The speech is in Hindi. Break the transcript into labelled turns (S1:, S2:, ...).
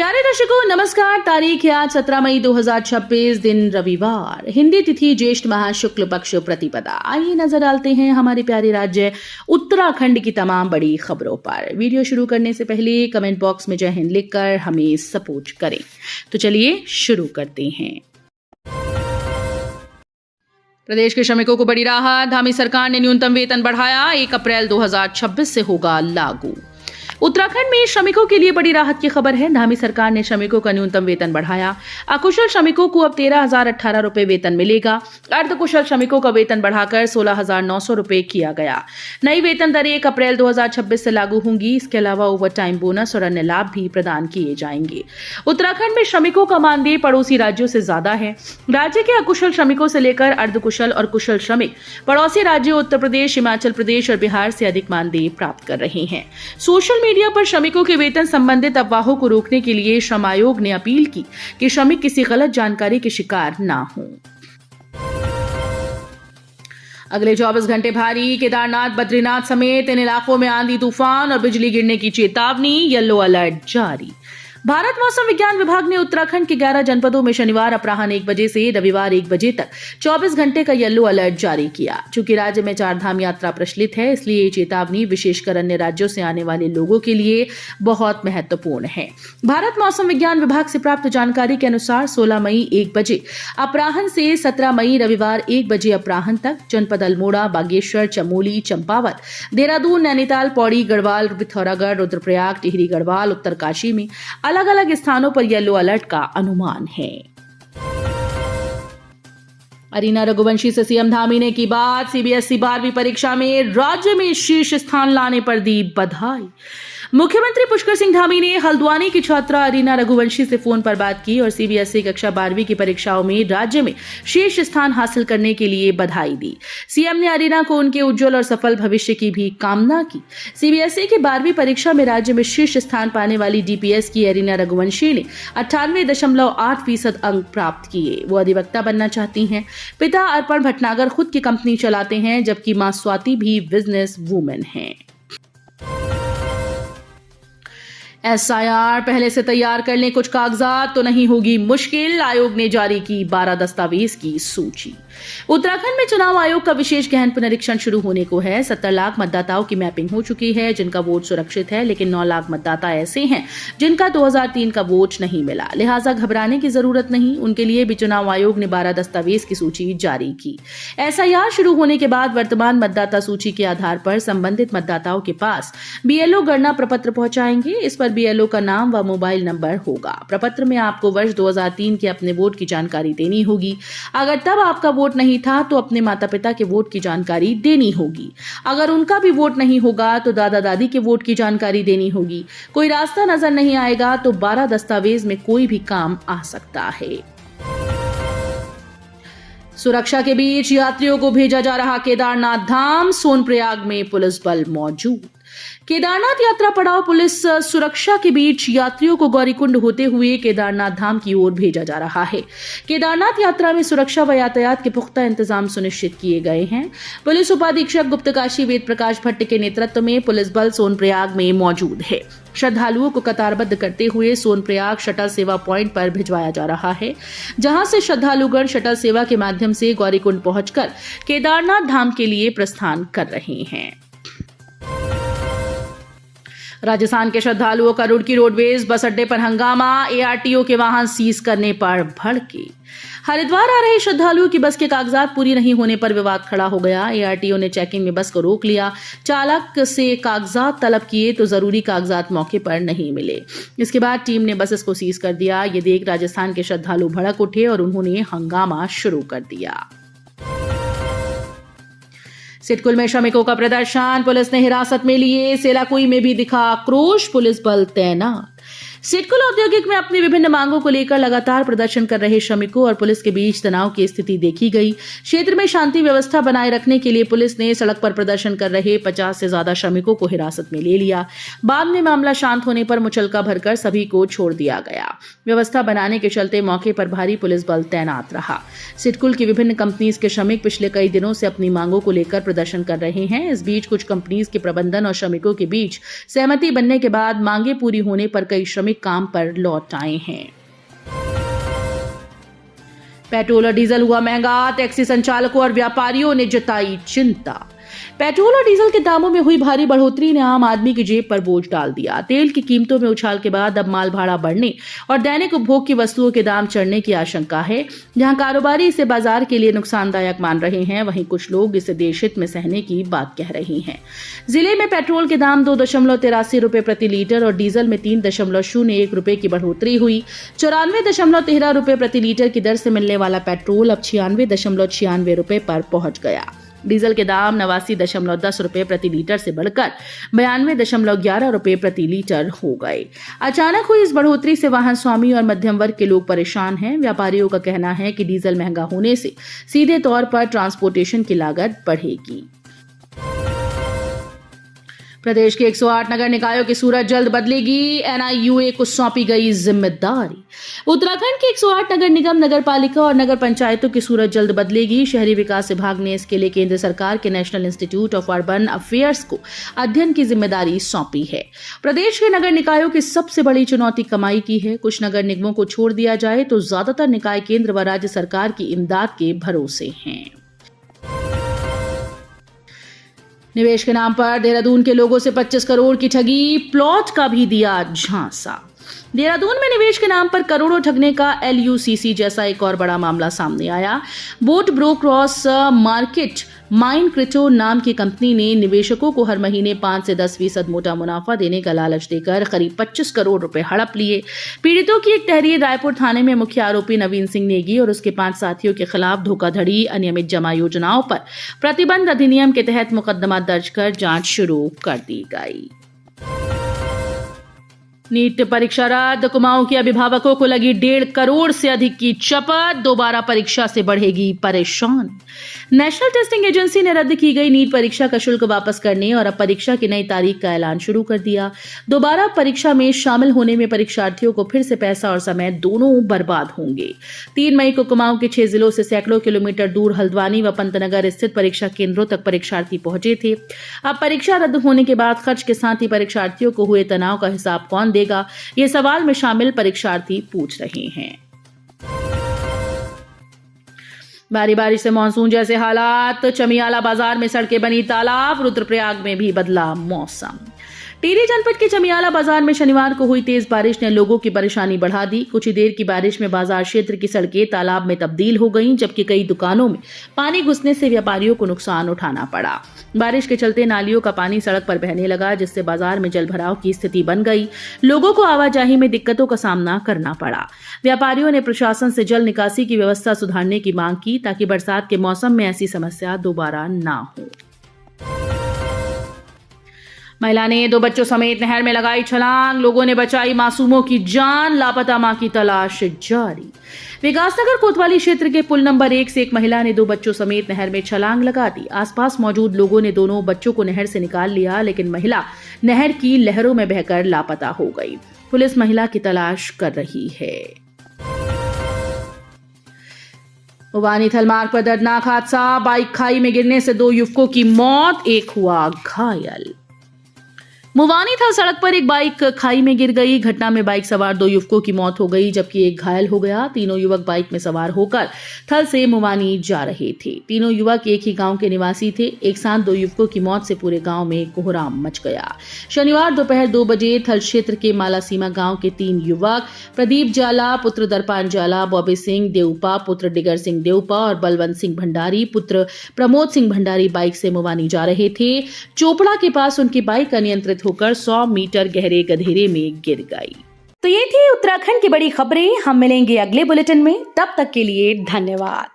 S1: प्यारे दर्शकों नमस्कार। तारीख है आज 17 मई 2026, दिन रविवार, हिंदी तिथि ज्येष्ठ माह शुक्ल पक्ष प्रतिपदा। आइए नजर डालते हैं हमारे प्यारे राज्य उत्तराखंड की तमाम बड़ी खबरों पर। वीडियो शुरू करने से पहले कमेंट बॉक्स में जय हिंद लिखकर हमें सपोर्ट करें। तो चलिए शुरू करते हैं। प्रदेश के श्रमिकों को बड़ी राहत, धामी सरकार ने न्यूनतम वेतन बढ़ाया, 1 अप्रैल 2026 से होगा लागू। उत्तराखंड में श्रमिकों के लिए बड़ी राहत की खबर है। धामी सरकार ने श्रमिकों का न्यूनतम वेतन बढ़ाया। अकुशल श्रमिकों को अब 13,018 रुपए वेतन मिलेगा। अर्धकुशल श्रमिकों का वेतन बढ़ाकर 16,900 रुपए किया गया। नई वेतन दरें 1 अप्रैल 2026 से लागू होंगी। इसके अलावा ओवर टाइम बोनस और अन्य लाभ भी प्रदान किए जाएंगे। उत्तराखंड में श्रमिकों का मानदेय पड़ोसी राज्यों से ज्यादा है। राज्य के अकुशल श्रमिकों से लेकर अर्धकुशल और कुशल श्रमिक पड़ोसी राज्यों उत्तर प्रदेश, हिमाचल प्रदेश और बिहार से अधिक मानदेय प्राप्त कर रहे हैं। सोशल मीडिया पर श्रमिकों के वेतन संबंधित अफवाहों को रोकने के लिए श्रम आयोग ने अपील की कि श्रमिक किसी गलत जानकारी के शिकार ना हों। अगले 24 घंटे भारी केदारनाथ, बद्रीनाथ समेत इन इलाकों में आंधी तूफान और बिजली गिरने की चेतावनी, येलो अलर्ट जारी। भारत मौसम विज्ञान विभाग ने उत्तराखंड के 11 जनपदों में शनिवार अपराह्न 1 बजे से रविवार 1 बजे तक 24 घंटे का येलो अलर्ट जारी किया। चूंकि राज्य में 4 धाम यात्रा प्रचलित है, इसलिए ये चेतावनी विशेषकर अन्य राज्यों से आने वाले लोगों के लिए बहुत महत्वपूर्ण है। भारत मौसम विज्ञान विभाग से प्राप्त जानकारी के अनुसार 16 मई 1 बजे अपराह्न से 17 मई रविवार 1 बजे अपराह्न तक जनपद अल्मोड़ा, बागेश्वर, चमोली, चंपावत, देहरादून, नैनीताल, पौड़ी, गढ़वाल, पिथौरागढ़, रुद्रप्रयाग, टिहरी गढ़वाल, उत्तरकाशी में अलग अलग स्थानों पर येलो अलर्ट का अनुमान है। अरीना रघुवंशी से सीएम धामी ने की बात, सीबीएसई 12वीं परीक्षा में राज्य में शीर्ष स्थान लाने पर दी बधाई। मुख्यमंत्री पुष्कर सिंह धामी ने हल्द्वानी की छात्रा अरीना रघुवंशी से फोन पर बात की और सीबीएसई कक्षा 12वीं की परीक्षाओं में राज्य में शीर्ष स्थान हासिल करने के लिए बधाई दी। सीएम ने अरीना को उनके उज्जवल और सफल भविष्य की भी कामना की। सीबीएसई की 12वीं परीक्षा में राज्य में शीर्ष स्थान पाने वाली डीपीएस की अरीना रघुवंशी ने 98.8% अंक प्राप्त किए। वो अधिवक्ता बनना चाहती हैं। पिता अर्पण भटनागर खुद की कंपनी चलाते हैं, जबकि मां स्वाति भी बिजनेस वूमेन हैं। एसआईआर पहले से तैयार कर लें, कुछ कागजात तो नहीं होगी मुश्किल। आयोग ने जारी की 12 दस्तावेज की सूची। उत्तराखंड में चुनाव आयोग का विशेष गहन पुनरीक्षण शुरू होने को है। 70 लाख मतदाताओं की मैपिंग हो चुकी है, जिनका वोट सुरक्षित है, लेकिन 9 लाख मतदाता ऐसे हैं जिनका 2003 का वोट नहीं मिला। लिहाजा घबराने की जरूरत नहीं। उनके लिए भी चुनाव आयोग ने 12 दस्तावेज की सूची जारी की। एसआईआर शुरू होने के बाद वर्तमान मतदाता सूची के आधार पर संबंधित मतदाताओं के पास बीएलओ गणना प्रपत्र पहुंचाएंगे। इस पर बीएलओ का नाम व मोबाइल नंबर होगा। प्रपत्र में आपको वर्ष 2003 के अपने वोट की जानकारी देनी होगी। अगर तब आपका वोट नहीं था तो अपने माता पिता के वोट की जानकारी देनी होगी। अगर उनका भी वोट नहीं होगा तो दादा दादी के वोट की जानकारी देनी होगी। कोई रास्ता नजर नहीं आएगा तो 12 दस्तावेज में कोई भी काम आ सकता है। सुरक्षा के बीच यात्रियों को भेजा जा रहा केदारनाथ धाम, सोनप्रयाग में पुलिस बल मौजूद। केदारनाथ यात्रा पड़ाव पुलिस सुरक्षा के बीच यात्रियों को गौरीकुंड होते हुए केदारनाथ धाम की ओर भेजा जा रहा है। केदारनाथ यात्रा में सुरक्षा व यातायात के पुख्ता इंतजाम सुनिश्चित किए गए हैं। पुलिस उपाधीक्षक गुप्तकाशी वेद प्रकाश भट्ट के नेतृत्व में पुलिस बल सोनप्रयाग में मौजूद है। श्रद्धालुओं को कतारबद्ध करते हुए सोनप्रयाग शटल सेवा पॉइंट पर भिजवाया जा रहा है, जहां से श्रद्धालुगण शटल सेवा के माध्यम से गौरीकुंड पहुंचकर केदारनाथ धाम के लिए प्रस्थान कर रहे हैं। राजस्थान के श्रद्धालुओं का रुड़की रोडवेज बस अड्डे पर हंगामा, एआरटीओ के वाहन सीज करने पर भड़के। हरिद्वार आ रहे श्रद्धालुओं की बस के कागजात पूरी नहीं होने पर विवाद खड़ा हो गया। एआरटीओ ने चेकिंग में बस को रोक लिया। चालक से कागजात तलब किए तो जरूरी कागजात मौके पर नहीं मिले। इसके बाद टीम ने बसेस को सीज कर दिया। ये देख राजस्थान के श्रद्धालु भड़क उठे और उन्होंने हंगामा शुरू कर दिया। सिडकुल में श्रमिकों का प्रदर्शन, पुलिस ने हिरासत में लिए। सेलाकुई में भी दिखा आक्रोश, पुलिस बल तैनात। सिडकुल औद्योगिक में अपनी विभिन्न मांगों को लेकर लगातार प्रदर्शन कर रहे श्रमिकों और पुलिस के बीच तनाव की स्थिति देखी गई। क्षेत्र में शांति व्यवस्था बनाए रखने के लिए पुलिस ने सड़क पर प्रदर्शन कर रहे 50 से ज्यादा श्रमिकों को हिरासत में ले लिया। बाद में मामला शांत होने पर मुचलका भरकर सभी को छोड़ दिया गया। व्यवस्था बनाने के चलते मौके पर भारी पुलिस बल तैनात रहा। सिडकुल की विभिन्न कंपनीज के श्रमिक पिछले कई दिनों से अपनी मांगों को लेकर प्रदर्शन कर रहे हैं। इस बीच कुछ कंपनीज के प्रबंधन और श्रमिकों के बीच सहमति बनने के बाद मांगे पूरी होने पर कई श्रमिक में काम पर लौट आए हैं। पेट्रोल और डीजल हुआ महंगा, टैक्सी संचालकों और व्यापारियों ने जताई चिंता। पेट्रोल और डीजल के दामों में हुई भारी बढ़ोतरी ने आम आदमी की जेब पर बोझ डाल दिया। तेल की कीमतों में उछाल के बाद अब माल भाड़ा बढ़ने और दैनिक उपभोग की वस्तुओं के दाम चढ़ने की आशंका है। जहां कारोबारी इसे बाजार के लिए नुकसानदायक मान रहे हैं, वहीं कुछ लोग इसे देशहित में सहने की बात कह रहे हैं। जिले में पेट्रोल के दाम 2.83 रुपए प्रति लीटर और डीजल में 3.01 रुपए की बढ़ोतरी हुई। 94.13 रुपए प्रति लीटर की दर से मिलने वाला पेट्रोल अब 96.96 रुपए पर पहुंच गया। डीजल के दाम 89.10 रुपए प्रति लीटर से बढ़कर 92.11 रुपए प्रति लीटर हो गए। अचानक हुई इस बढ़ोतरी से वाहन स्वामी और मध्यम वर्ग के लोग परेशान हैं। व्यापारियों का कहना है कि डीजल महंगा होने से सीधे तौर पर ट्रांसपोर्टेशन की लागत बढ़ेगी। प्रदेश के 108 नगर निकायों की सूरत जल्द बदलेगी, एनआईयूए को सौंपी गई जिम्मेदारी। उत्तराखंड के 108 नगर निगम, नगर पालिका और नगर पंचायतों की सूरत जल्द बदलेगी। शहरी विकास विभाग ने इसके लिए केंद्र सरकार के national institute of urban affairs को अध्ययन की जिम्मेदारी सौंपी है। प्रदेश के नगर निकायों की सबसे बड़ी चुनौती कमाई की है। कुछ नगर निगमों को छोड़ दिया जाए तो ज्यादातर निकाय केंद्र व राज्य सरकार की इमदाद के भरोसे हैं। निवेश के नाम पर देहरादून के लोगों से 25 करोड़ की ठगी, प्लॉट का भी दिया झांसा। देहरादून में निवेश के नाम पर करोड़ों ठगने का LUCC जैसा एक और बड़ा मामला सामने आया। Bot bro cross market mine crypto नाम की कंपनी ने निवेशकों को हर महीने 5 से 10% मोटा मुनाफा देने का लालच देकर करीब 25 करोड़ रुपए हड़प लिए। पीड़ितों की एक तहरीर रायपुर थाने में मुख्य आरोपी नवीन सिंह नेगी और उसके 5 साथियों के खिलाफ धोखाधड़ी, अनियमित जमा योजनाओं पर प्रतिबंध अधिनियम के तहत मुकदमा दर्ज कर जांच शुरू कर दी गई। नीट परीक्षा रद्द, कुमाऊं के अभिभावकों को लगी 1.5 करोड़ से अधिक की चपत, दोबारा परीक्षा से बढ़ेगी परेशान। नेशनल टेस्टिंग एजेंसी ने रद्द की गई नीट परीक्षा का शुल्क वापस करने और अब परीक्षा की नई तारीख का ऐलान शुरू कर दिया। दोबारा परीक्षा में शामिल होने में परीक्षार्थियों को फिर से पैसा और समय दोनों बर्बाद होंगे। 3 मई को कुमाऊं के 6 जिलों से सैकड़ों किलोमीटर दूर हल्द्वानी व पंतनगर स्थित परीक्षा केंद्रों तक परीक्षार्थी पहुंचे थे। अब परीक्षा रद्द होने के बाद खर्च के साथ ही परीक्षार्थियों को हुए तनाव का हिसाब कौन देगा, ये सवाल में शामिल परीक्षार्थी पूछ रहे हैं। भारी बारिश से मानसून जैसे हालात, चमियाला बाजार में सड़कें बनी तालाब, रुद्रप्रयाग में भी बदला मौसम। टिहरी जनपद के चमियाला बाजार में शनिवार को हुई तेज बारिश ने लोगों की परेशानी बढ़ा दी। कुछ ही देर की बारिश में बाजार क्षेत्र की सड़कें तालाब में तब्दील हो गईं, जबकि कई दुकानों में पानी घुसने से व्यापारियों को नुकसान उठाना पड़ा। बारिश के चलते नालियों का पानी सड़क पर बहने लगा, जिससे बाजार में जलभराव की स्थिति बन गई। लोगों को आवाजाही में दिक्कतों का सामना करना पड़ा। व्यापारियों ने प्रशासन से जल निकासी की व्यवस्था सुधारने की मांग की, ताकि बरसात के मौसम में ऐसी समस्या दोबारा ना हो। महिला ने 2 बच्चों समेत नहर में लगाई छलांग, लोगों ने बचाई मासूमों की जान, लापता मां की तलाश जारी। विकासनगर कोतवाली क्षेत्र के पुल नंबर 1 से एक महिला ने 2 बच्चों समेत नहर में छलांग लगा दी। आसपास मौजूद लोगों ने दोनों बच्चों को नहर से निकाल लिया, लेकिन महिला नहर की लहरों में बहकर लापता हो गई। पुलिस महिला की तलाश कर रही है। मुवानी थल मार्ग पर दर्दनाक हादसा, बाइक खाई में गिरने से 2 युवकों की मौत, एक हुआ घायल। मुवानी थल सड़क पर एक बाइक खाई में गिर गई। घटना में बाइक सवार 2 युवकों की मौत हो गई, जबकि एक घायल हो गया। तीनों युवक बाइक में सवार होकर थल से मुवानी जा रहे थे। तीनों युवक एक ही गांव के निवासी थे। एक साथ 2 युवकों की मौत से पूरे गांव में कोहराम मच गया। शनिवार दोपहर 2 बजे थल क्षेत्र के मालासीमा गांव के 3 युवक प्रदीप जाला पुत्र दरपान जाला, बॉबी सिंह देउपा पुत्र डिगर सिंह देउपा और बलवंत सिंह भंडारी पुत्र प्रमोद सिंह भंडारी बाइक से मुवानी जा रहे थे। चोपड़ा के पास उनकी बाइक अनियंत्रित होकर 100 मीटर गहरे गधेरे में गिर गई। तो ये थी उत्तराखंड की बड़ी खबरें। हम मिलेंगे अगले बुलेटिन में, तब तक के लिए धन्यवाद।